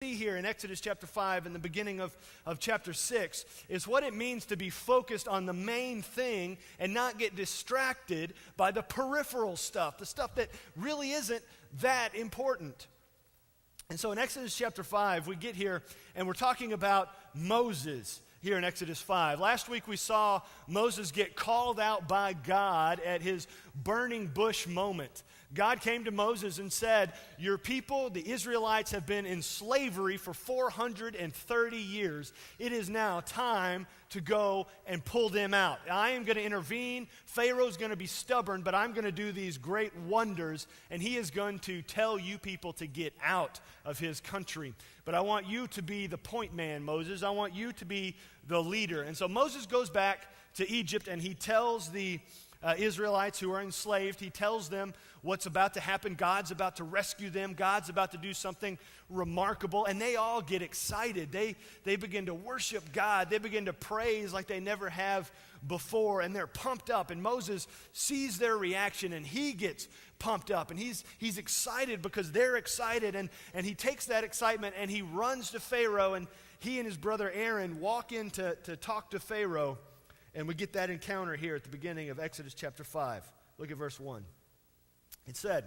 See here in Exodus chapter 5 and the beginning of chapter 6 is what it means to be focused on the main thing and not get distracted by the peripheral stuff, the stuff that really isn't that important. And so in Exodus chapter 5, we get here and we're talking about Moses here in Exodus 5. Last week we saw Moses get called out by God at his burning bush moment. God came to Moses and said, your people, the Israelites, have been in slavery for 430 years. It is now time to go and pull them out. I am going to intervene. Pharaoh's going to be stubborn, but I'm going to do these great wonders, and he is going to tell you people to get out of his country. But I want you to be the point man, Moses. I want you to be the leader. And so Moses goes back to Egypt, and he tells the Israelites who are enslaved, he tells them what's about to happen. God's about to rescue them. God's about to do something remarkable. And they all get excited. They begin to worship God. They begin to praise like they never have before. And they're pumped up. And Moses sees their reaction and he gets pumped up. And he's excited because they're excited. And he takes that excitement and he runs to Pharaoh. And he and his brother Aaron walk in to talk to Pharaoh. And we get that encounter here at the beginning of Exodus chapter 5. Look at verse 1. It said,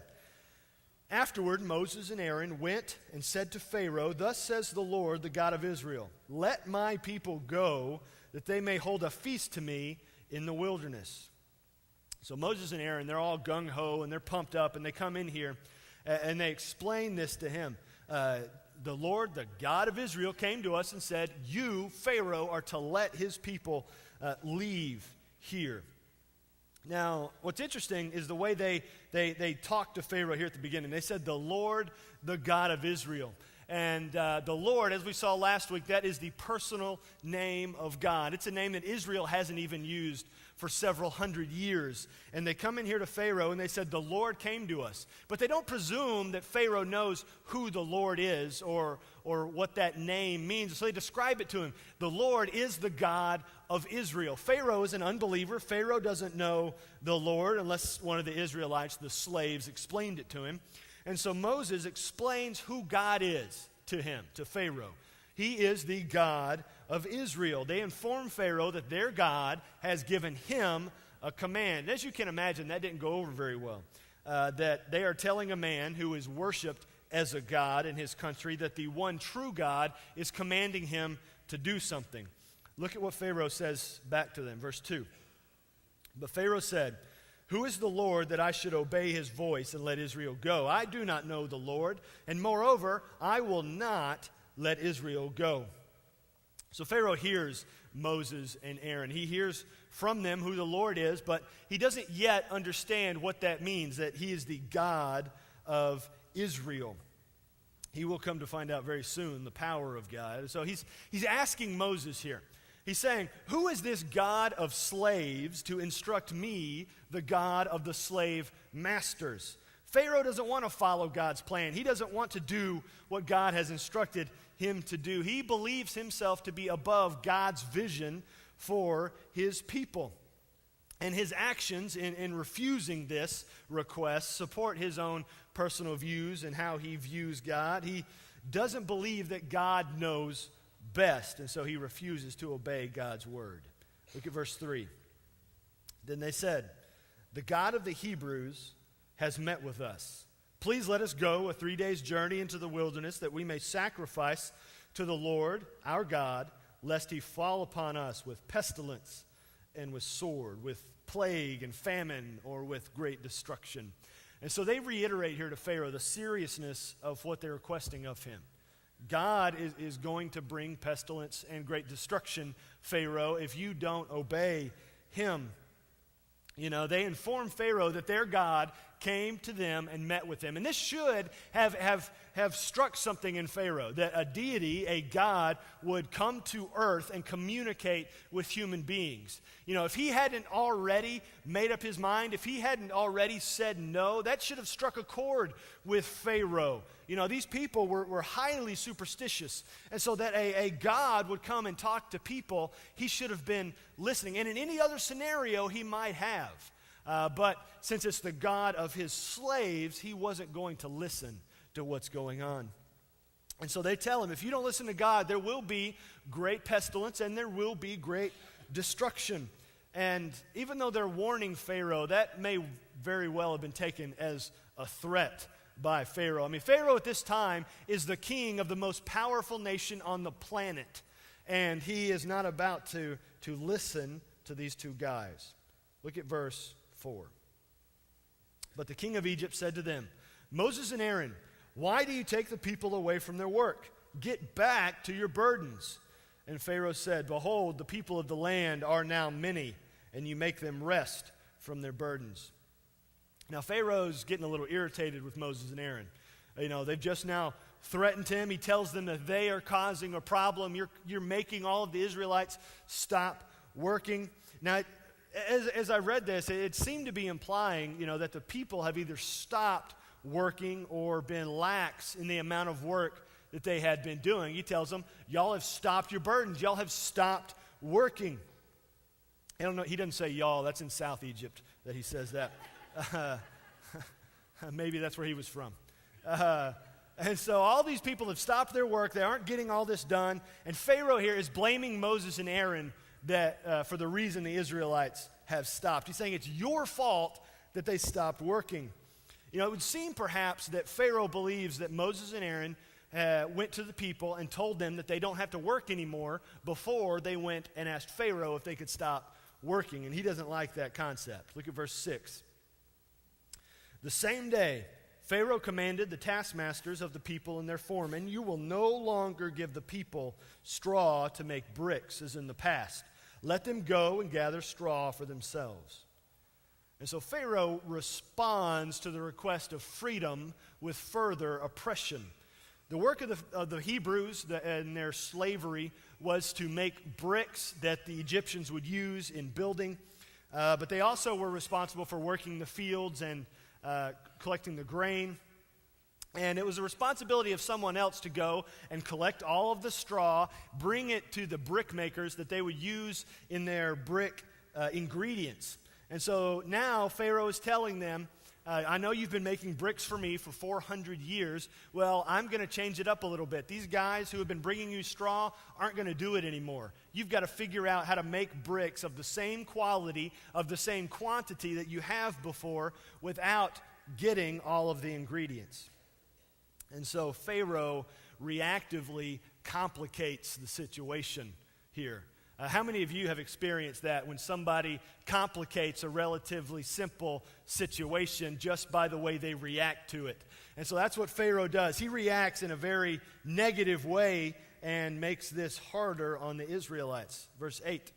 afterward Moses and Aaron went and said to Pharaoh, thus says the Lord, the God of Israel, let my people go, that they may hold a feast to me in the wilderness. So Moses and Aaron, they're all gung-ho and they're pumped up, and they come in here and they explain this to him. The Lord, the God of Israel, came to us and said, you, Pharaoh, are to let his people leave here. Now, what's interesting is the way they talked to Pharaoh here at the beginning. They said, the Lord, the God of Israel. And the Lord, as we saw last week, that is the personal name of God. It's a name that Israel hasn't even used for several hundred years. And they come in here to Pharaoh and they said, the Lord came to us. But they don't presume that Pharaoh knows who the Lord is or what that name means. So they describe it to him. The Lord is the God of Israel. Pharaoh is an unbeliever. Pharaoh doesn't know the Lord unless one of the Israelites, the slaves, explained it to him. And so Moses explains who God is to him, to Pharaoh. He is the God of Israel. They inform Pharaoh that their God has given him a command. As you can imagine, that didn't go over very well. That they are telling a man who is worshipped as a god in his country that the one true God is commanding him to do something. Look at what Pharaoh says back to them, verse 2. But Pharaoh said, who is the Lord that I should obey his voice and let Israel go? I do not know the Lord, and moreover, I will not let Israel go. So Pharaoh hears Moses and Aaron. He hears from them who the Lord is, but he doesn't yet understand what that means, that he is the God of Israel. He will come to find out very soon the power of God. So he's asking Moses here. He's saying, who is this God of slaves to instruct me, the God of the slave masters? Pharaoh doesn't want to follow God's plan. He doesn't want to do what God has instructed him to do. He believes himself to be above God's vision for his people. And his actions in refusing this request support his own personal views and how he views God. He doesn't believe that God knows best, and so he refuses to obey God's word. Look at verse 3. Then they said, the God of the Hebrews has met with us. Please let us go a 3 days journey into the wilderness that we may sacrifice to the Lord our God, lest he fall upon us with pestilence and with sword, with plague and famine, or with great destruction. And so they reiterate here to Pharaoh the seriousness of what they're requesting of him. God is going to bring pestilence and great destruction, Pharaoh, if you don't obey him. You know, they inform Pharaoh that their God came to them and met with them. And this should have struck something in Pharaoh, that a deity, a God, would come to earth and communicate with human beings. You know, if he hadn't already made up his mind, if he hadn't already said no, that should have struck a chord with Pharaoh. You know, these people were highly superstitious. And so that a God would come and talk to people, he should have been listening. And in any other scenario, he might have. But since it's the God of his slaves, he wasn't going to listen to what's going on. And so they tell him, if you don't listen to God, there will be great pestilence and there will be great destruction. And even though they're warning Pharaoh, that may very well have been taken as a threat by Pharaoh. I mean, Pharaoh at this time is the king of the most powerful nation on the planet. And he is not about to listen to these two guys. Look at verse 4. But the king of Egypt said to them, Moses and Aaron, why do you take the people away from their work? Get back to your burdens. And Pharaoh said, behold, the people of the land are now many, and you make them rest from their burdens. Now, Pharaoh's getting a little irritated with Moses and Aaron. You know, they've just now threatened him. He tells them that they are causing a problem. You're making all of the Israelites stop working. Now, as I read this, it seemed to be implying, that the people have either stopped working or been lax in the amount of work that they had been doing. He tells them, y'all have stopped your burdens. Y'all have stopped working. I don't know, he doesn't say y'all. That's in South Egypt that he says that. Maybe that's where he was from. And so all these people have stopped their work. They aren't getting all this done. And Pharaoh here is blaming Moses and Aaron for the reason the Israelites have stopped. He's saying it's your fault that they stopped working. It would seem perhaps that Pharaoh believes that Moses and Aaron went to the people and told them that they don't have to work anymore before they went and asked Pharaoh if they could stop working. And he doesn't like that concept. Look at verse 6. The same day, Pharaoh commanded the taskmasters of the people and their foremen, you will no longer give the people straw to make bricks as in the past. Let them go and gather straw for themselves. And so Pharaoh responds to the request of freedom with further oppression. The work of the Hebrews and their slavery was to make bricks that the Egyptians would use in building, but they also were responsible for working the fields and collecting the grain. And it was the responsibility of someone else to go and collect all of the straw, bring it to the brick makers that they would use in their brick ingredients. And so now Pharaoh is telling them, I know you've been making bricks for me for 400 years. Well, I'm going to change it up a little bit. These guys who have been bringing you straw aren't going to do it anymore. You've got to figure out how to make bricks of the same quality, of the same quantity that you have before without getting all of the ingredients. And so Pharaoh reactively complicates the situation here. How many of you have experienced that when somebody complicates a relatively simple situation just by the way they react to it? And so that's what Pharaoh does. He reacts in a very negative way and makes this harder on the Israelites. Verse 8.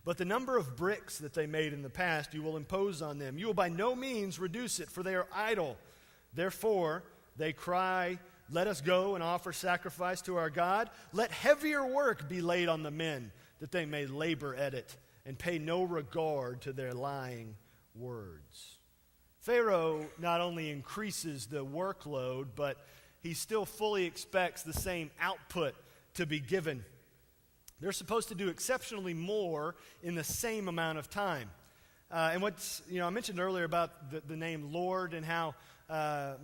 But the number of bricks that they made in the past you will impose on them. You will by no means reduce it, for they are idle. Therefore, they cry, let us go and offer sacrifice to our God. Let heavier work be laid on the men, that they may labor at it and pay no regard to their lying words. Pharaoh not only increases the workload, but he still fully expects the same output to be given. They're supposed to do exceptionally more in the same amount of time. And I mentioned earlier about the name Lord and how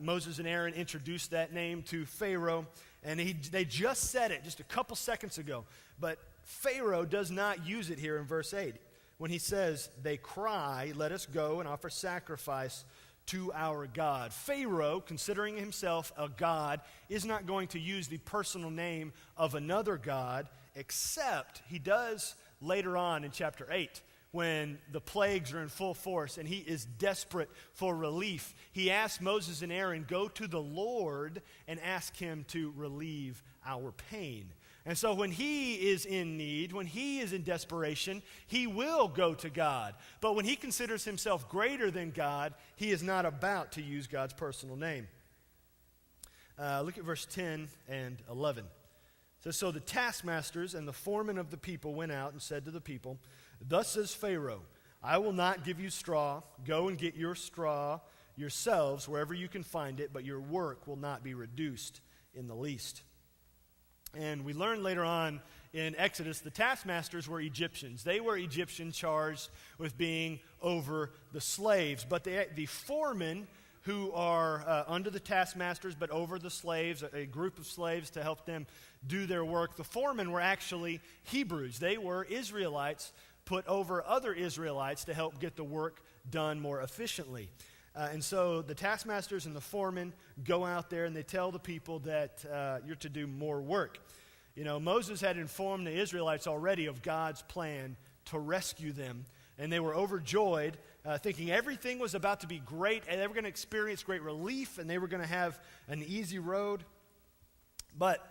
Moses and Aaron introduced that name to Pharaoh, and they just said it just a couple seconds ago. But Pharaoh does not use it here in verse 8 when he says, they cry, let us go and offer sacrifice to our God. Pharaoh, considering himself a god, is not going to use the personal name of another god, except he does later on in chapter 8. When the plagues are in full force and he is desperate for relief, he asks Moses and Aaron, go to the Lord and ask him to relieve our pain. And so when he is in need, when he is in desperation, he will go to God. But when he considers himself greater than God, he is not about to use God's personal name. Look at verse 10 and 11. It says, so the taskmasters and the foremen of the people went out and said to the people, thus says Pharaoh, I will not give you straw. Go and get your straw yourselves wherever you can find it, but your work will not be reduced in the least. And we learn later on in Exodus, the taskmasters were Egyptians. They were Egyptians charged with being over the slaves. But the foremen who are under the taskmasters, but over the slaves, a group of slaves to help them do their work. The foremen were actually Hebrews. They were Israelites put over other Israelites to help get the work done more efficiently. And so the taskmasters and the foremen go out there and they tell the people that you're to do more work. You know, Moses had informed the Israelites already of God's plan to rescue them, and they were overjoyed, thinking everything was about to be great, and they were going to experience great relief, and they were going to have an easy road. But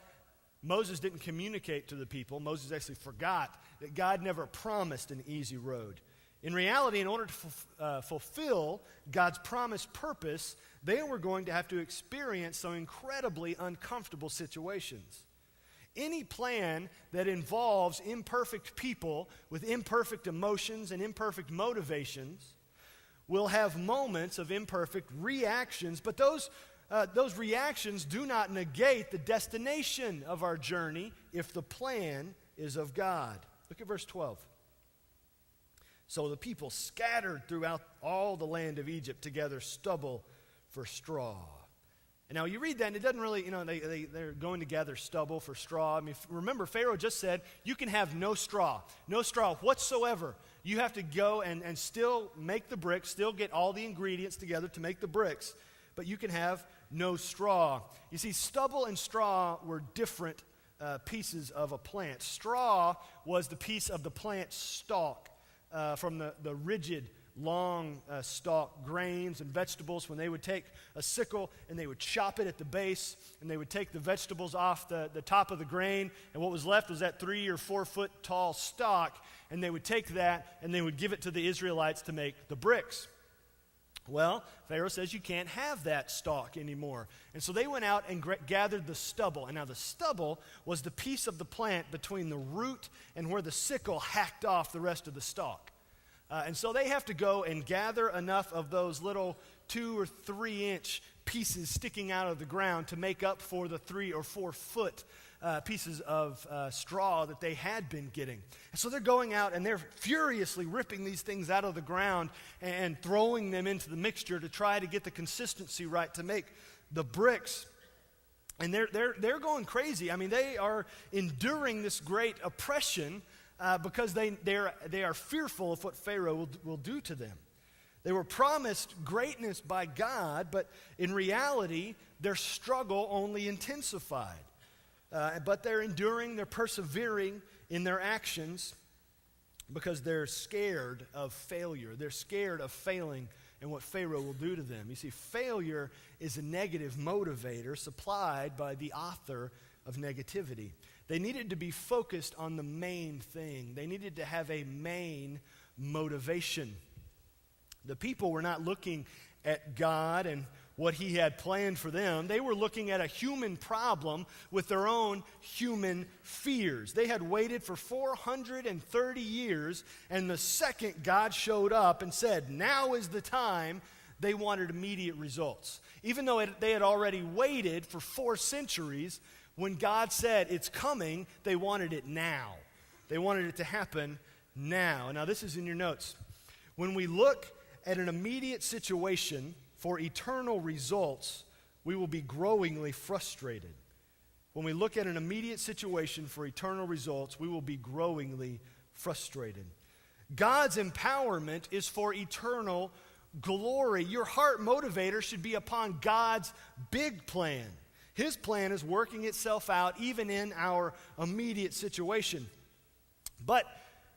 Moses didn't communicate to the people. Moses actually forgot that God never promised an easy road. In reality, in order to fulfill God's promised purpose, they were going to have to experience some incredibly uncomfortable situations. Any plan that involves imperfect people with imperfect emotions and imperfect motivations will have moments of imperfect reactions, but those reactions do not negate the destination of our journey if the plan is of God. Look at verse 12. So the people scattered throughout all the land of Egypt to gather stubble for straw. And now you read that and it doesn't really, they're going to gather stubble for straw. I mean, remember, Pharaoh just said, you can have no straw whatsoever. You have to go and still make the bricks, still get all the ingredients together to make the bricks, but you can have no straw. You see, stubble and straw were different pieces of a plant. Straw was the piece of the plant stalk from the rigid, long stalk grains and vegetables. When they would take a sickle and they would chop it at the base, and they would take the vegetables off the top of the grain, and what was left was that 3 or 4 foot tall stalk, and they would take that and they would give it to the Israelites to make the bricks. Well, Pharaoh says you can't have that stalk anymore. And so they went out and gathered the stubble. And now the stubble was the piece of the plant between the root and where the sickle hacked off the rest of the stalk. And so they have to go and gather enough of those little 2 or 3 inch pieces sticking out of the ground to make up for the 3 or 4 foot pieces of straw that they had been getting. And so they're going out and they're furiously ripping these things out of the ground and throwing them into the mixture to try to get the consistency right to make the bricks. And they're going crazy. I mean, they are enduring this great oppression because they are fearful of what Pharaoh will do to them. They were promised greatness by God, but in reality, their struggle only intensified. But they're enduring, they're persevering in their actions because they're scared of failure. They're scared of failing and what Pharaoh will do to them. You see, failure is a negative motivator supplied by the author of negativity. They needed to be focused on the main thing. They needed to have a main motivation. The people were not looking at God and what he had planned for them. They were looking at a human problem with their own human fears. They had waited for 430 years, and the second God showed up and said, now is the time, they wanted immediate results. Even though they had already waited for 4 centuries, when God said it's coming, they wanted it now. They wanted it to happen now. Now, this is in your notes. When we look at an immediate situation for eternal results, we will be growingly frustrated. When we look at an immediate situation for eternal results, we will be growingly frustrated. God's empowerment is for eternal glory. Your heart motivator should be upon God's big plan. His plan is working itself out even in our immediate situation. But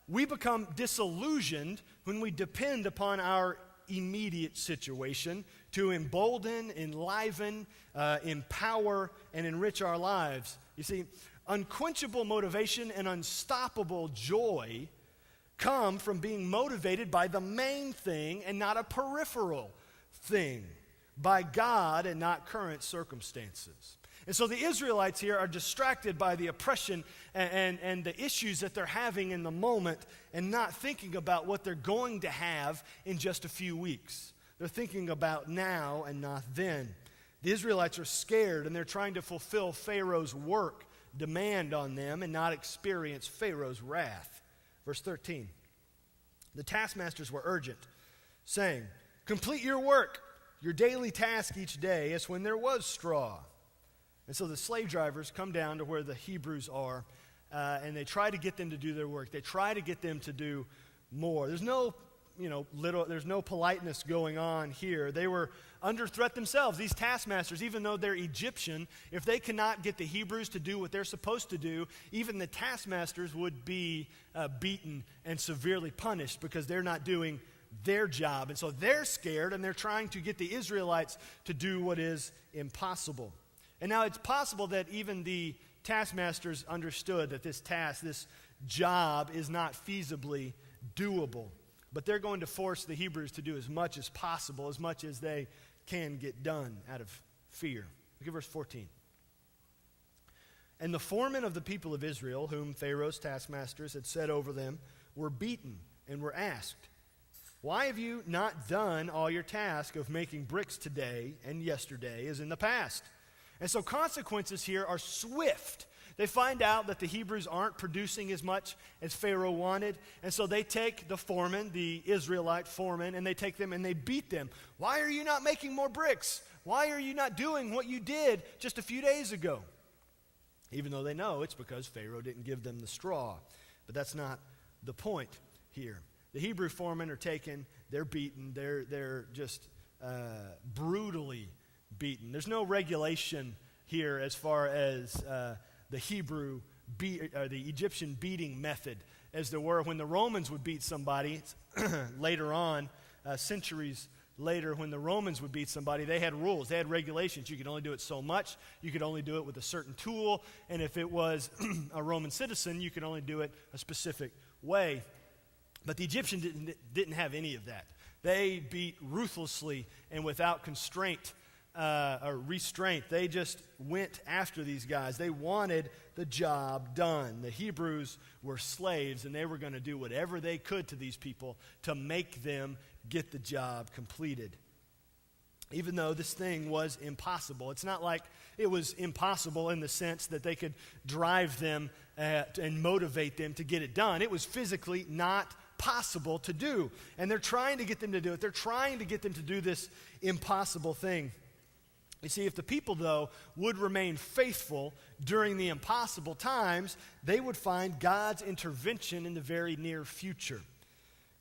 we become disillusioned when we depend upon our immediate situation to embolden, enliven, empower, and enrich our lives. You see, unquenchable motivation and unstoppable joy come from being motivated by the main thing and not a peripheral thing, by God and not current circumstances. And so the Israelites here are distracted by the oppression and the issues that they're having in the moment and not thinking about what they're going to have in just a few weeks. They're thinking about now and not then. The Israelites are scared and they're trying to fulfill Pharaoh's work demand on them and not experience Pharaoh's wrath. Verse 13, the taskmasters were urgent, saying, complete your work, your daily task each day as when there was straw. And so the slave drivers come down to where the Hebrews are, and they try to get them to do their work. They try to get them to do more. There's no politeness going on here. They were under threat themselves. These taskmasters, even though they're Egyptian, if they cannot get the Hebrews to do what they're supposed to do, even the taskmasters would be beaten and severely punished because they're not doing their job. And so they're scared, and they're trying to get the Israelites to do what is impossible. And now it's possible that even the taskmasters understood that this task, this job, is not feasibly doable. But they're going to force the Hebrews to do as much as possible, as much as they can get done out of fear. Look at verse 14. And the foremen of the people of Israel, whom Pharaoh's taskmasters had set over them, were beaten and were asked, "Why have you not done all your task of making bricks today and yesterday as in the past?" And so consequences here are swift. They find out that the Hebrews aren't producing as much as Pharaoh wanted, and so they take the foreman, the Israelite foreman, and they take them and they beat them. Why are you not making more bricks? Why are you not doing what you did just a few days ago? Even though they know it's because Pharaoh didn't give them the straw. But that's not the point here. The Hebrew foremen are taken, they're beaten, they're just brutally beaten. There's no regulation here as far as the Egyptian beating method as there were when the Romans would beat somebody later on, centuries later. When the Romans would beat somebody, they had rules, they had regulations. You could only do it so much, you could only do it with a certain tool, and if it was a Roman citizen, you could only do it a specific way. But the Egyptians didn't have any of that. They beat ruthlessly and without constraint or restraint. They just went after these guys. They wanted the job done. The Hebrews were slaves, and they were going to do whatever they could to these people to make them get the job completed. Even though this thing was impossible. It's not like it was impossible in the sense that they could drive them and motivate them to get it done. It was physically not possible to do. And they're trying to get them to do it. They're trying to get them to do this impossible thing. You see, if the people, though, would remain faithful during the impossible times, they would find God's intervention in the very near future.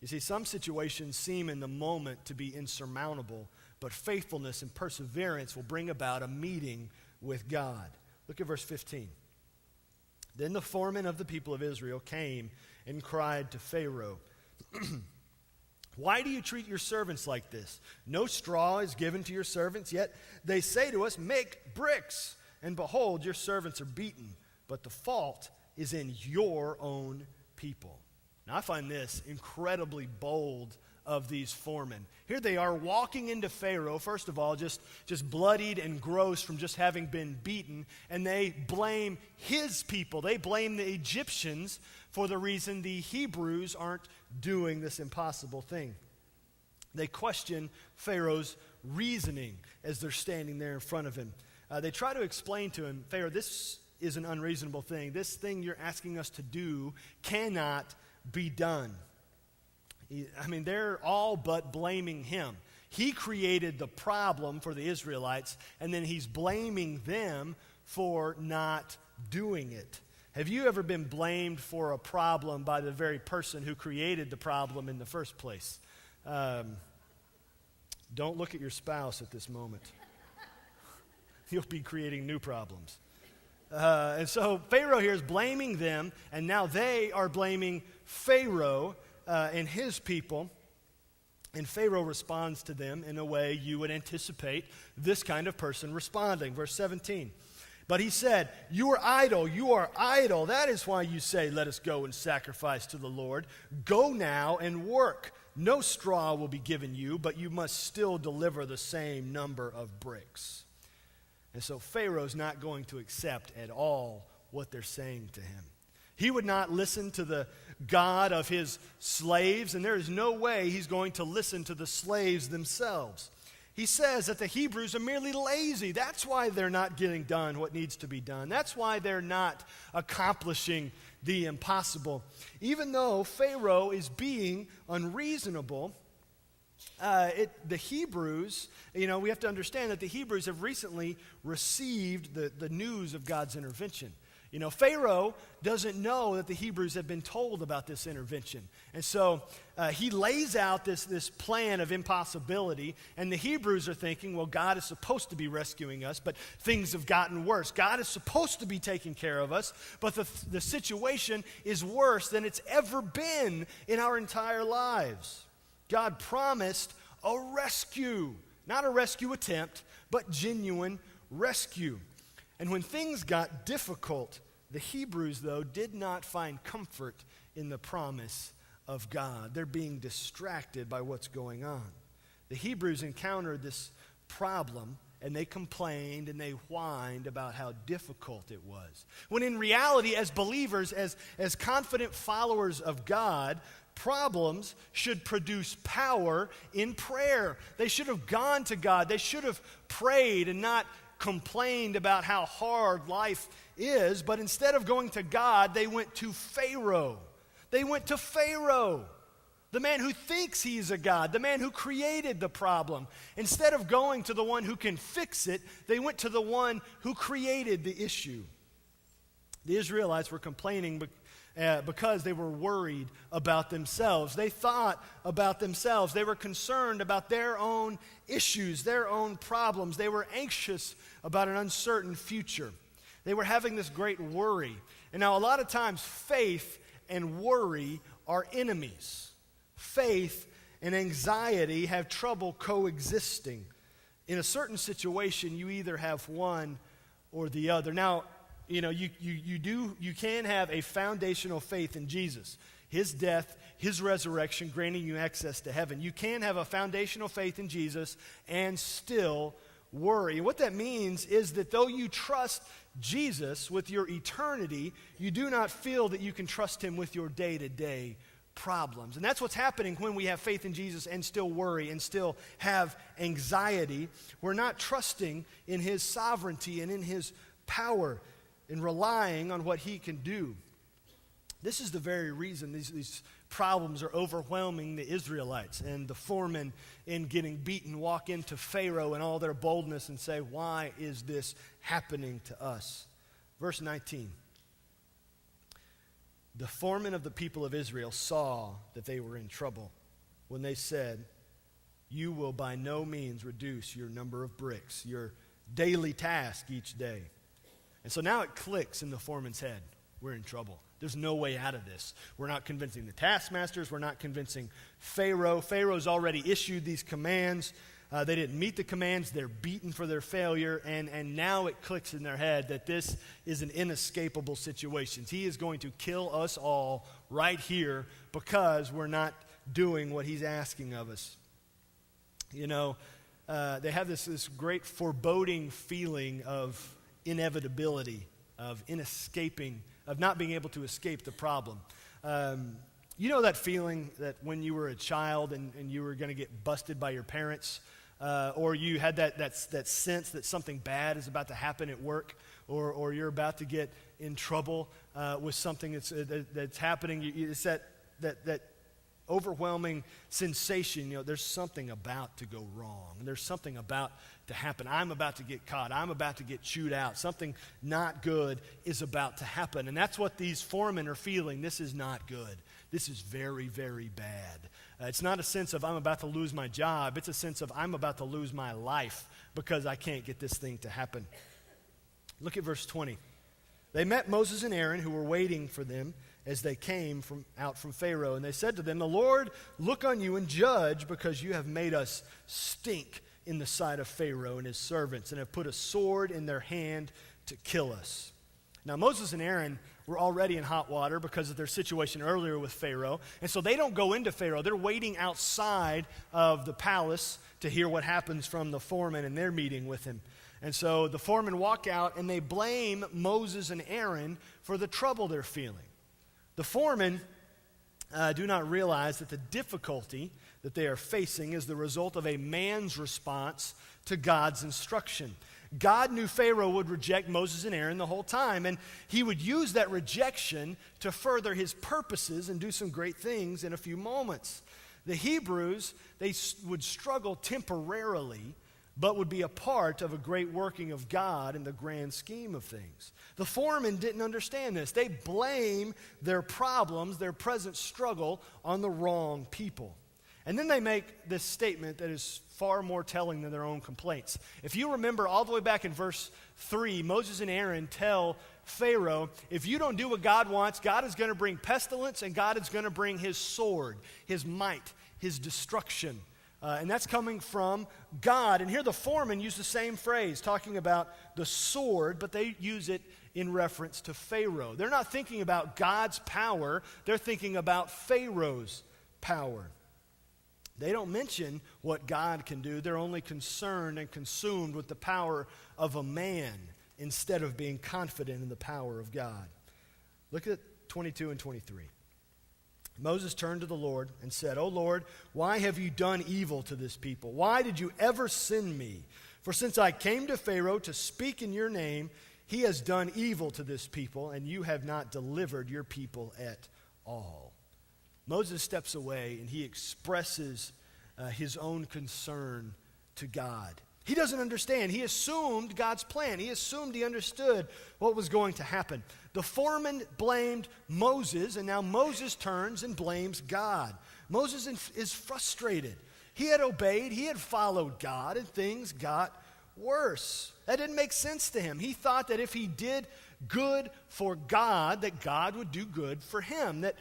You see, some situations seem in the moment to be insurmountable, but faithfulness and perseverance will bring about a meeting with God. Look at verse 15. Then the foreman of the people of Israel came and cried to Pharaoh, "Why do you treat your servants like this? No straw is given to your servants, yet they say to us, 'Make bricks.' And behold, your servants are beaten, but the fault is in your own people." Now, I find this incredibly bold of these foremen. Here they are walking into Pharaoh, first of all, just bloodied and gross from just having been beaten, and they blame his people. They blame the Egyptians for the reason the Hebrews aren't doing this impossible thing. They question Pharaoh's reasoning as they're standing there in front of him. They try to explain to him, "Pharaoh, this is an unreasonable thing. This thing you're asking us to do cannot be done." They're all but blaming him. He created the problem for the Israelites, and then he's blaming them for not doing it. Have you ever been blamed for a problem by the very person who created the problem in the first place? Don't look at your spouse at this moment. You'll be creating new problems. And so Pharaoh here is blaming them, and now they are blaming Pharaoh and his people. And Pharaoh responds to them in a way you would anticipate this kind of person responding. Verse 17. But he said, "You are idle, you are idle. That is why you say, 'Let us go and sacrifice to the Lord.' Go now and work. No straw will be given you, but you must still deliver the same number of bricks." And so Pharaoh's not going to accept at all what they're saying to him. He would not listen to the God of his slaves, and there is no way he's going to listen to the slaves themselves. He says that the Hebrews are merely lazy. That's why they're not getting done what needs to be done. That's why they're not accomplishing the impossible. Even though Pharaoh is being unreasonable, The Hebrews, we have to understand that the Hebrews have recently received the news of God's intervention. Pharaoh doesn't know that the Hebrews have been told about this intervention. And so he lays out this plan of impossibility, and the Hebrews are thinking, well, God is supposed to be rescuing us, but things have gotten worse. God is supposed to be taking care of us, but the situation is worse than it's ever been in our entire lives. God promised a rescue, not a rescue attempt, but genuine rescue. And when things got difficult, the Hebrews, though, did not find comfort in the promise of God. They're being distracted by what's going on. The Hebrews encountered this problem, and they complained and they whined about how difficult it was. When in reality, as believers, as confident followers of God, problems should produce power in prayer. They should have gone to God. They should have prayed and not complained about how hard life is, but instead of going to God, they went to Pharaoh. They went to Pharaoh, the man who thinks he's a god, the man who created the problem. Instead of going to the one who can fix it, they went to the one who created the issue. The Israelites were complaining because they were worried about themselves. They thought about themselves. They were concerned about their own issues, their own problems. They were anxious about an uncertain future. They were having this great worry. And now a lot of times faith and worry are enemies. Faith and anxiety have trouble coexisting. In a certain situation, you either have one or the other. Now, you can have a foundational faith in Jesus, his death, his resurrection, granting you access to heaven. You can have a foundational faith in Jesus and still worry. And what that means is that though you trust Jesus with your eternity, you do not feel that you can trust him with your day-to-day problems. And that's what's happening when we have faith in Jesus and still worry and still have anxiety. We're not trusting in his sovereignty and in his power, and relying on what he can do. This is the very reason these problems are overwhelming the Israelites, and the foremen, in getting beaten, walk into Pharaoh in all their boldness and say, why is this happening to us? Verse 19. The foremen of the people of Israel saw that they were in trouble when they said, you will by no means reduce your number of bricks, your daily task each day. And so now it clicks in the foreman's head. We're in trouble. There's no way out of this. We're not convincing the taskmasters. We're not convincing Pharaoh. Pharaoh's already issued these commands. They didn't meet the commands. They're beaten for their failure. And now it clicks in their head that this is an inescapable situation. He is going to kill us all right here because we're not doing what he's asking of us. They have this great foreboding feeling of inevitability, of inescaping, of not being able to escape the problem. That feeling that when you were a child and you were going to get busted by your parents, or you had that sense that something bad is about to happen at work, or you're about to get in trouble with something that's happening. It's that overwhelming sensation, there's something about to go wrong. There's something about to happen. I'm about to get caught. I'm about to get chewed out. Something not good is about to happen. And that's what these foremen are feeling. This is not good. This is very, very bad. It's not a sense of I'm about to lose my job. It's a sense of I'm about to lose my life because I can't get this thing to happen. Look at verse 20. They met Moses and Aaron, who were waiting for them as they came out from Pharaoh. And they said to them, the Lord look on you and judge, because you have made us stink in the sight of Pharaoh and his servants, and have put a sword in their hand to kill us. Now Moses and Aaron were already in hot water because of their situation earlier with Pharaoh. And so they don't go into Pharaoh. They're waiting outside of the palace to hear what happens from the foreman and their meeting with him. And so the foremen walk out and they blame Moses and Aaron for the trouble they're feeling. The foremen do not realize that the difficulty that they are facing is the result of a man's response to God's instruction. God knew Pharaoh would reject Moses and Aaron the whole time, and he would use that rejection to further his purposes and do some great things in a few moments. The Hebrews, would struggle temporarily, but would be a part of a great working of God in the grand scheme of things. The foremen didn't understand this. They blame their problems, their present struggle, on the wrong people. And then they make this statement that is far more telling than their own complaints. If you remember all the way back in verse 3, Moses and Aaron tell Pharaoh, if you don't do what God wants, God is going to bring pestilence and God is going to bring his sword, his might, his destruction. And that's coming from God. And here the foremen use the same phrase, talking about the sword, but they use it in reference to Pharaoh. They're not thinking about God's power. They're thinking about Pharaoh's power. They don't mention what God can do. They're only concerned and consumed with the power of a man instead of being confident in the power of God. Look at 22 and 23. Moses turned to the Lord and said, "O Lord, why have you done evil to this people? Why did you ever send me? For since I came to Pharaoh to speak in your name, he has done evil to this people, and you have not delivered your people at all." Moses steps away and he expresses his own concern to God. He doesn't understand. He assumed God's plan. He assumed he understood what was going to happen. The foreman blamed Moses, and now Moses turns and blames God. Moses is frustrated. He had obeyed, he had followed God, and things got worse. That didn't make sense to him. He thought that if he did good for God, that God would do good for him, that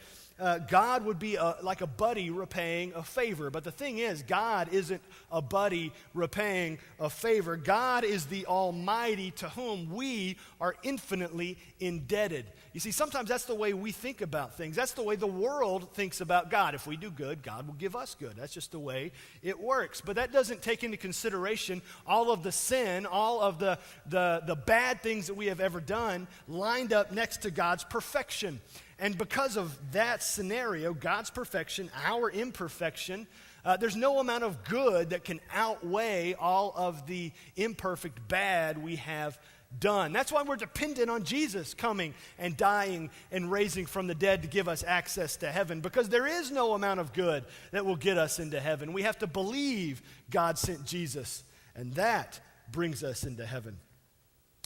God would be like a buddy repaying a favor. But the thing is, God isn't a buddy repaying a favor. God is the Almighty to whom we are infinitely indebted. You see, sometimes that's the way we think about things. That's the way the world thinks about God. If we do good, God will give us good. That's just the way it works. But that doesn't take into consideration all of the sin, all of the bad things that we have ever done lined up next to God's perfection. And because of that scenario, God's perfection, our imperfection, there's no amount of good that can outweigh all of the imperfect bad we have done. That's why we're dependent on Jesus coming and dying and raising from the dead to give us access to heaven, because there is no amount of good that will get us into heaven. We have to believe God sent Jesus, and that brings us into heaven.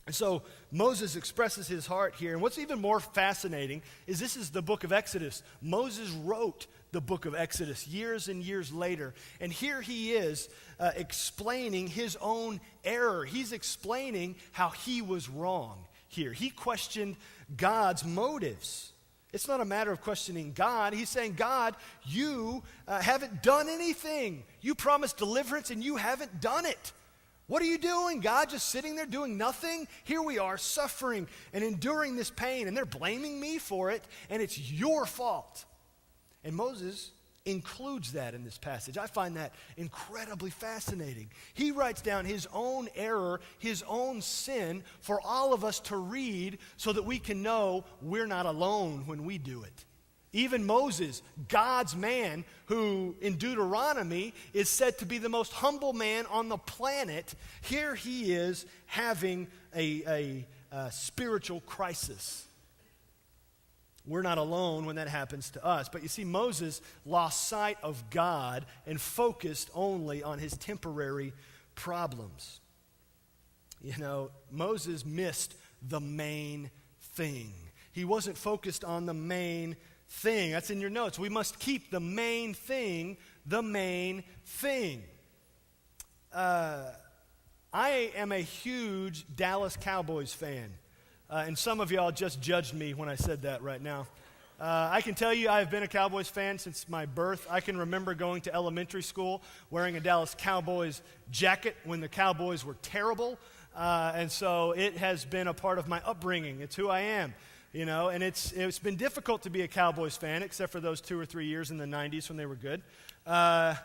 And so Moses expresses his heart here. And what's even more fascinating is this is the book of Exodus. Moses wrote the book of Exodus years and years later. And here he is explaining his own error. He's explaining how he was wrong here. He questioned God's motives. It's not a matter of questioning God. He's saying, God, you haven't done anything. You promised deliverance and you haven't done it. What are you doing, God? Just sitting there doing nothing? Here we are suffering and enduring this pain, and they're blaming me for it, and it's your fault. And Moses includes that in this passage. I find that incredibly fascinating. He writes down his own error, his own sin for all of us to read so that we can know we're not alone when we do it. Even Moses, God's man, who in Deuteronomy is said to be the most humble man on the planet, here he is having a spiritual crisis. We're not alone when that happens to us. But you see, Moses lost sight of God and focused only on his temporary problems. You know, Moses missed the main thing. He wasn't focused on the main thing. That's in your notes. We must keep the main thing the main thing. I am a huge Dallas Cowboys fan. And some of y'all just judged me when I said that right now. I can tell you I have been a Cowboys fan since my birth. I can remember going to elementary school wearing a Dallas Cowboys jacket when the Cowboys were terrible. And so it has been a part of my upbringing. It's who I am. You know, and it's been difficult to be a Cowboys fan, except for those 2 or 3 years in the 90s when they were good. A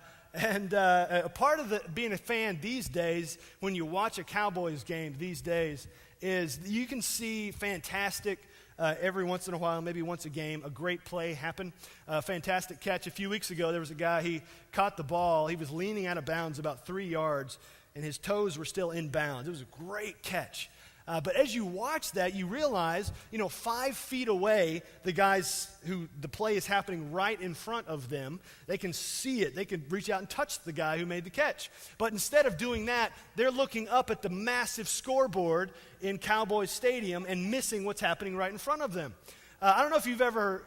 part of being a fan these days, when you watch a Cowboys game these days, is you can see fantastic, every once in a while, maybe once a game, a great play happen. Fantastic catch. A few weeks ago, there was a guy, he caught the ball. He was leaning out of bounds about 3 yards, and his toes were still in bounds. It was a great catch. But as you watch that, you realize, 5 feet away, the guys who the play is happening right in front of them, they can see it. They can reach out and touch the guy who made the catch. But instead of doing that, they're looking up at the massive scoreboard in Cowboys Stadium and missing what's happening right in front of them. I don't know if you've ever,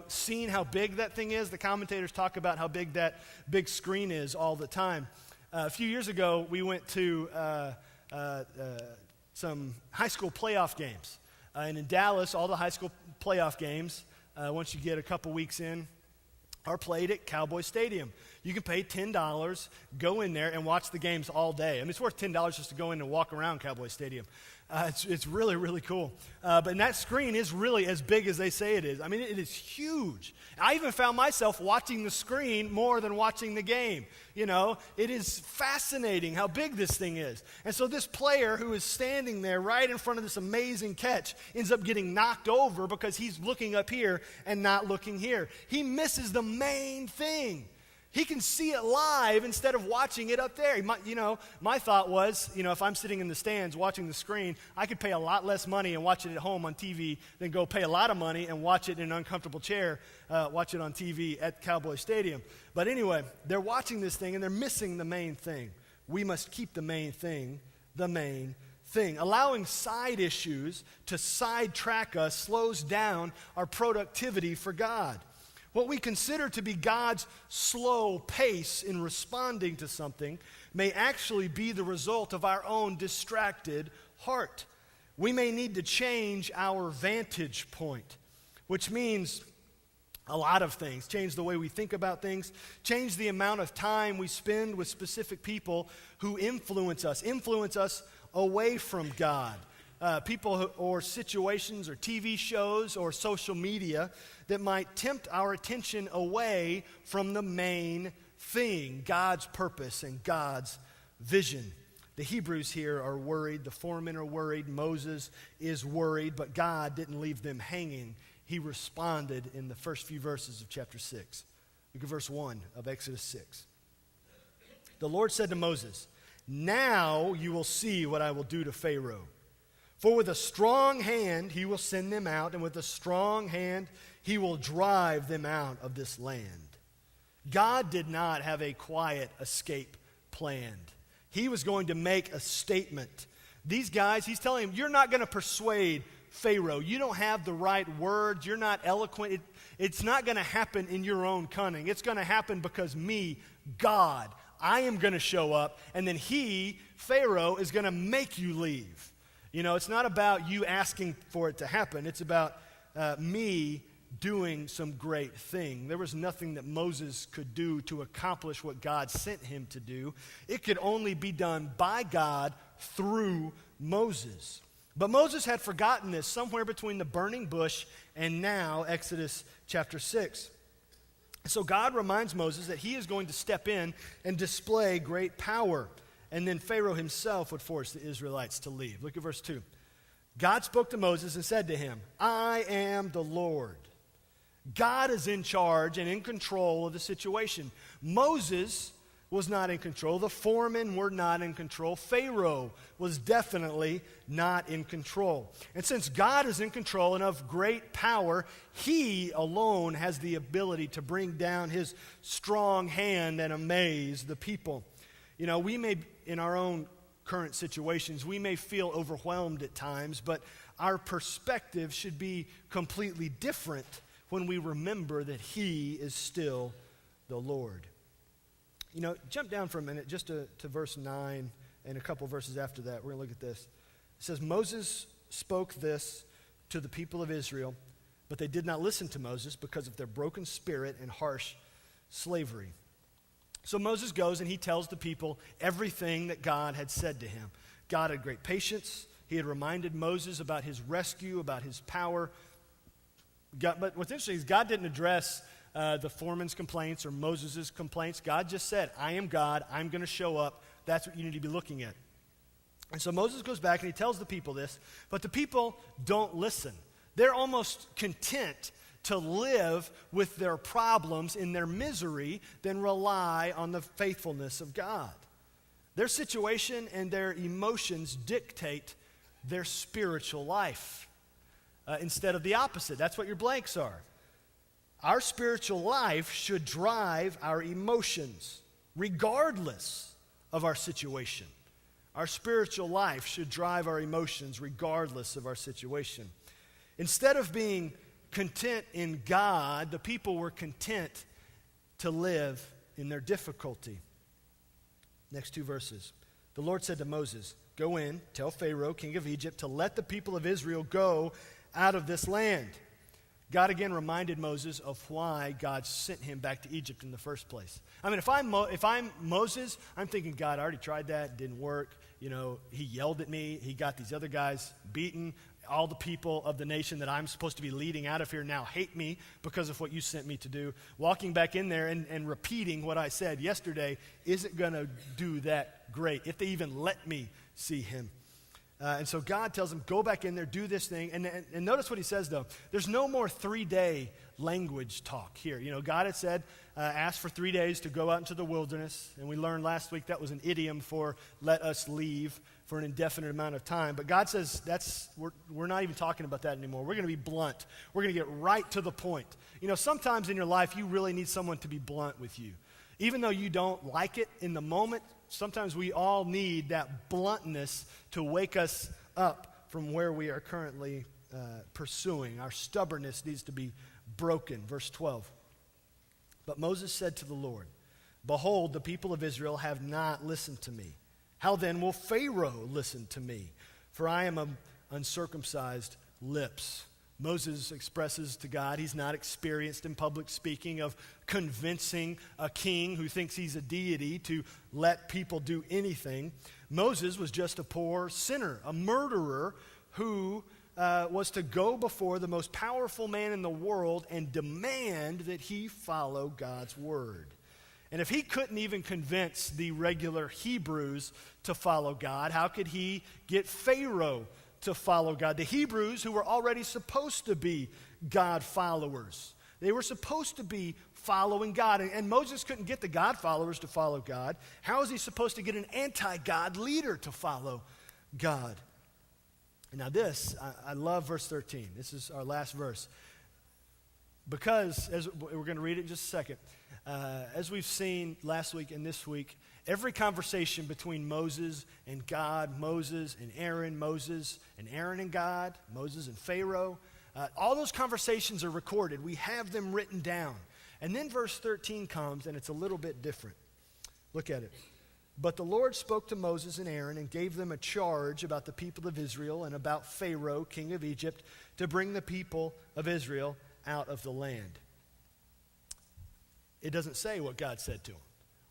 seen how big that thing is. The commentators talk about how big that big screen is all the time. A few years ago, we went to some high school playoff games. And in Dallas, all the high school playoff games, once you get a couple weeks in, are played at Cowboy Stadium. You can pay $10, go in there and watch the games all day. I mean, it's worth $10 just to go in and walk around Cowboy Stadium. It's really, really cool. But that screen is really as big as they say it is. I mean, it is huge. I even found myself watching the screen more than watching the game. It is fascinating how big this thing is. And so this player who is standing there right in front of this amazing catch ends up getting knocked over because he's looking up here and not looking here. He misses the main thing. He can see it live instead of watching it up there. My thought was, if I'm sitting in the stands watching the screen, I could pay a lot less money and watch it at home on TV than go pay a lot of money and watch it in an uncomfortable chair, watch it on TV at Cowboy Stadium. But anyway, they're watching this thing and they're missing the main thing. We must keep the main thing the main thing. Allowing side issues to sidetrack us slows down our productivity for God. What we consider to be God's slow pace in responding to something may actually be the result of our own distracted heart. We may need to change our vantage point, which means a lot of things. Change the way we think about things, change the amount of time we spend with specific people who influence us away from God. People or situations or TV shows or social media that might tempt our attention away from the main thing, God's purpose and God's vision. The Hebrews here are worried. The foremen are worried. Moses is worried, but God didn't leave them hanging. He responded in the first few verses of chapter 6. Look at verse 1 of Exodus 6. The Lord said to Moses, "Now you will see what I will do to Pharaoh. For with a strong hand he will send them out, and with a strong hand he will drive them out of this land." God did not have a quiet escape planned. He was going to make a statement. These guys, he's telling them, you're not going to persuade Pharaoh. You don't have the right words. You're not eloquent. It's not going to happen in your own cunning. It's going to happen because me, God, I am going to show up, and then Pharaoh, is going to make you leave. It's not about you asking for it to happen. It's about me doing some great thing. There was nothing that Moses could do to accomplish what God sent him to do. It could only be done by God through Moses. But Moses had forgotten this somewhere between the burning bush and now Exodus chapter 6. So God reminds Moses that he is going to step in and display great power. And then Pharaoh himself would force the Israelites to leave. Look at verse 2. God spoke to Moses and said to him, "I am the Lord." God is in charge and in control of the situation. Moses was not in control. The foremen were not in control. Pharaoh was definitely not in control. And since God is in control and of great power, he alone has the ability to bring down his strong hand and amaze the people. We may, in our own current situations, we may feel overwhelmed at times, but our perspective should be completely different when we remember that he is still the Lord. Jump down for a minute just to verse 9 and a couple verses after that. We're going to look at this. It says, Moses spoke this to the people of Israel, but they did not listen to Moses because of their broken spirit and harsh slavery. So Moses goes and he tells the people everything that God had said to him. God had great patience. He had reminded Moses about his rescue, about his power. But what's interesting is God didn't address the foreman's complaints or Moses' complaints. God just said, I am God. I'm going to show up. That's what you need to be looking at. And so Moses goes back and he tells the people this, but the people don't listen. They're almost content to live with their problems in their misery than rely on the faithfulness of God. Their situation and their emotions dictate their spiritual life instead of the opposite. That's what your blanks are. Our spiritual life should drive our emotions, regardless of our situation. Our spiritual life should drive our emotions, regardless of our situation. Instead of being content in God, the people were content to live in their difficulty. Next two verses. The Lord said to Moses, "Go in, tell Pharaoh, king of Egypt, to let the people of Israel go out of this land." God again reminded Moses of why God sent him back to Egypt in the first place. I mean, if I'm Moses, I'm thinking, God, I already tried that, it didn't work. You know, he yelled at me, he got these other guys beaten. All the people of the nation that I'm supposed to be leading out of here now hate me because of what you sent me to do. Walking back in there and repeating what I said yesterday isn't going to do that great, if they even let me see him. And so God tells him, go back in there, do this thing. And notice what he says, though. There's no more 3-day language talk here. You know, God had said, ask for 3 days to go out into the wilderness. And we learned last week that was an idiom for let us leave for an indefinite amount of time. But God says we're not even talking about that anymore. We're going to be blunt. We're going to get right to the point. You know, sometimes in your life, you really need someone to be blunt with you. Even though you don't like it in the moment, sometimes we all need that bluntness to wake us up from where we are currently pursuing. Our stubbornness needs to be broken. Verse 12. But Moses said to the Lord, "Behold, the people of Israel have not listened to me. How then will Pharaoh listen to me? For I am of uncircumcised lips." Moses expresses to God he's not experienced in public speaking, of convincing a king who thinks he's a deity to let people do anything. Moses was just a poor sinner, a murderer who was to go before the most powerful man in the world and demand that he follow God's word. And if he couldn't even convince the regular Hebrews to follow God, how could he get Pharaoh to follow God? The Hebrews, who were already supposed to be God followers. They were supposed to be following God. And Moses couldn't get the God followers to follow God. How is he supposed to get an anti-God leader to follow God? Now this, I love verse 13. This is our last verse. Because, as we're going to read it in just a second, as we've seen last week and this week, every conversation between Moses and God, Moses and Aaron, Moses and Aaron and God, Moses and Pharaoh, all those conversations are recorded. We have them written down. And then verse 13 comes, and it's a little bit different. Look at it. But the Lord spoke to Moses and Aaron and gave them a charge about the people of Israel and about Pharaoh, king of Egypt, to bring the people of Israel out of the land. It doesn't say what God said to him.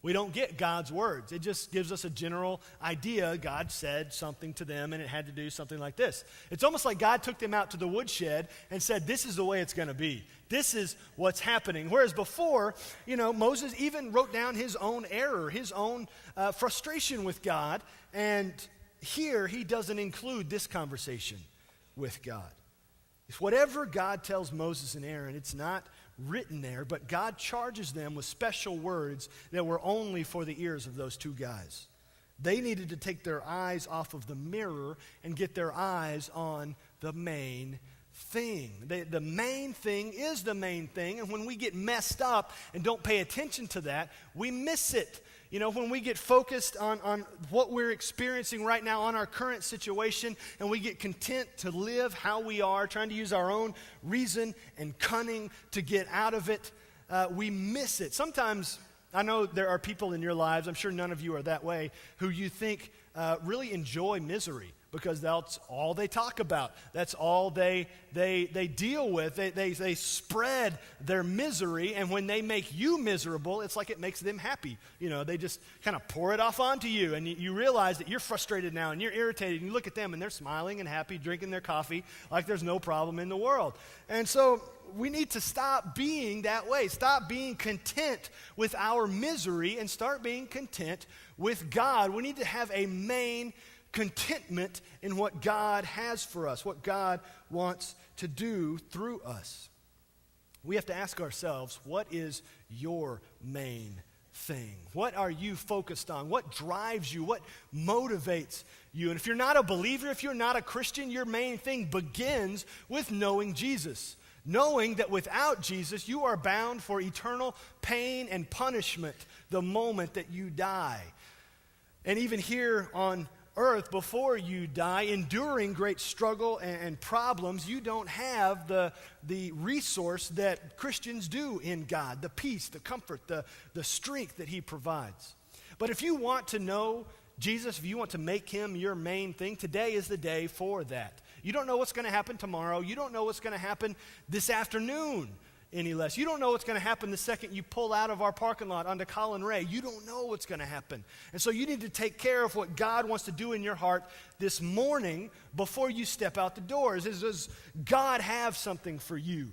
We don't get God's words. It just gives us a general idea. God said something to them, and it had to do something like this. It's almost like God took them out to the woodshed and said, this is the way it's going to be. This is what's happening. Whereas before, you know, Moses even wrote down his own error, his own frustration with God. And here, he doesn't include this conversation with God. It's whatever God tells Moses and Aaron, it's not written there, but God charges them with special words that were only for the ears of those two guys. They needed to take their eyes off of the mirror and get their eyes on the main thing. The main thing is the main thing, and when we get messed up and don't pay attention to that, we miss it. You know, when we get focused on what we're experiencing right now, on our current situation, and we get content to live how we are, trying to use our own reason and cunning to get out of it, we miss it. Sometimes, I know there are people in your lives, I'm sure none of you are that way, who you think really enjoy misery, because that's all they talk about. That's all they deal with. They spread their misery, and when they make you miserable, it's like it makes them happy. You know, they just kind of pour it off onto you, and you realize that you're frustrated now, and you're irritated, and you look at them, and they're smiling and happy, drinking their coffee like there's no problem in the world. And so we need to stop being that way. Stop being content with our misery and start being content with God. We need to have a main contentment in what God has for us, what God wants to do through us. We have to ask ourselves, what is your main thing? What are you focused on? What drives you? What motivates you? And if you're not a believer, if you're not a Christian, your main thing begins with knowing Jesus. Knowing that without Jesus, you are bound for eternal pain and punishment the moment that you die. And even here on earth, before you die, enduring great struggle and problems, you don't have the resource that Christians do in God, the peace, the comfort, the strength that he provides. But if you want to know Jesus, if you want to make him your main thing, today is the day for that. You don't know what's going to happen tomorrow. You don't know what's going to happen this afternoon any less. You don't know what's going to happen the second you pull out of our parking lot onto Colin Ray. You don't know what's going to happen. And so you need to take care of what God wants to do in your heart this morning before you step out the doors. Does God have something for you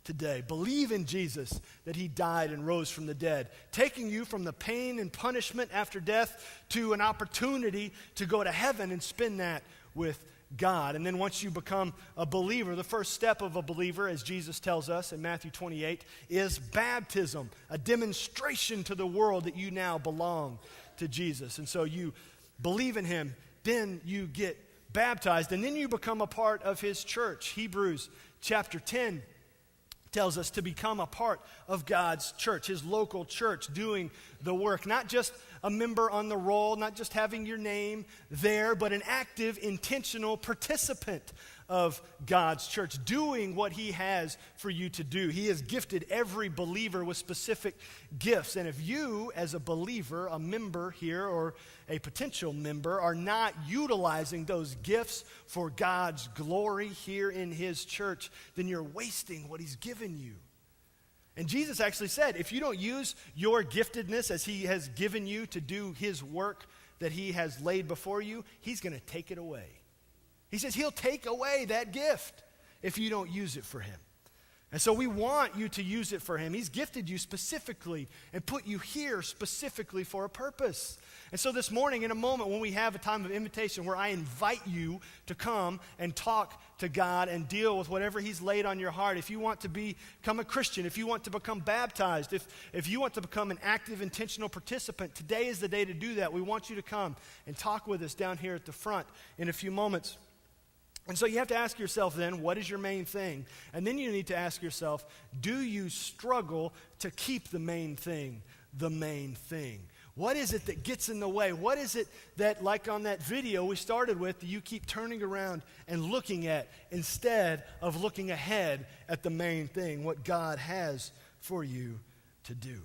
today? Believe in Jesus, that he died and rose from the dead, taking you from the pain and punishment after death to an opportunity to go to heaven and spend that with God. And then once you become a believer, the first step of a believer, as Jesus tells us in Matthew 28, is baptism, a demonstration to the world that you now belong to Jesus. And so you believe in him, then you get baptized, and then you become a part of his church. Hebrews chapter 10 tells us to become a part of God's church, his local church, doing the work. Not just a member on the roll, not just having your name there, but an active, intentional participant of God's church, doing what he has for you to do. He has gifted every believer with specific gifts. And if you, as a believer, a member here, or a potential member, are not utilizing those gifts for God's glory here in his church, then you're wasting what he's given you. And Jesus actually said, if you don't use your giftedness as he has given you to do his work that he has laid before you, he's going to take it away. He says he'll take away that gift if you don't use it for him. And so we want you to use it for him. He's gifted you specifically and put you here specifically for a purpose. And so this morning, in a moment when we have a time of invitation where I invite you to come and talk to God and deal with whatever he's laid on your heart, if you want to become a Christian, if you want to become baptized, if you want to become an active, intentional participant, today is the day to do that. We want you to come and talk with us down here at the front in a few moments. And so you have to ask yourself then, what is your main thing? And then you need to ask yourself, do you struggle to keep the main thing the main thing? What is it that gets in the way? What is it that, like on that video we started with, that you keep turning around and looking at instead of looking ahead at the main thing, what God has for you to do?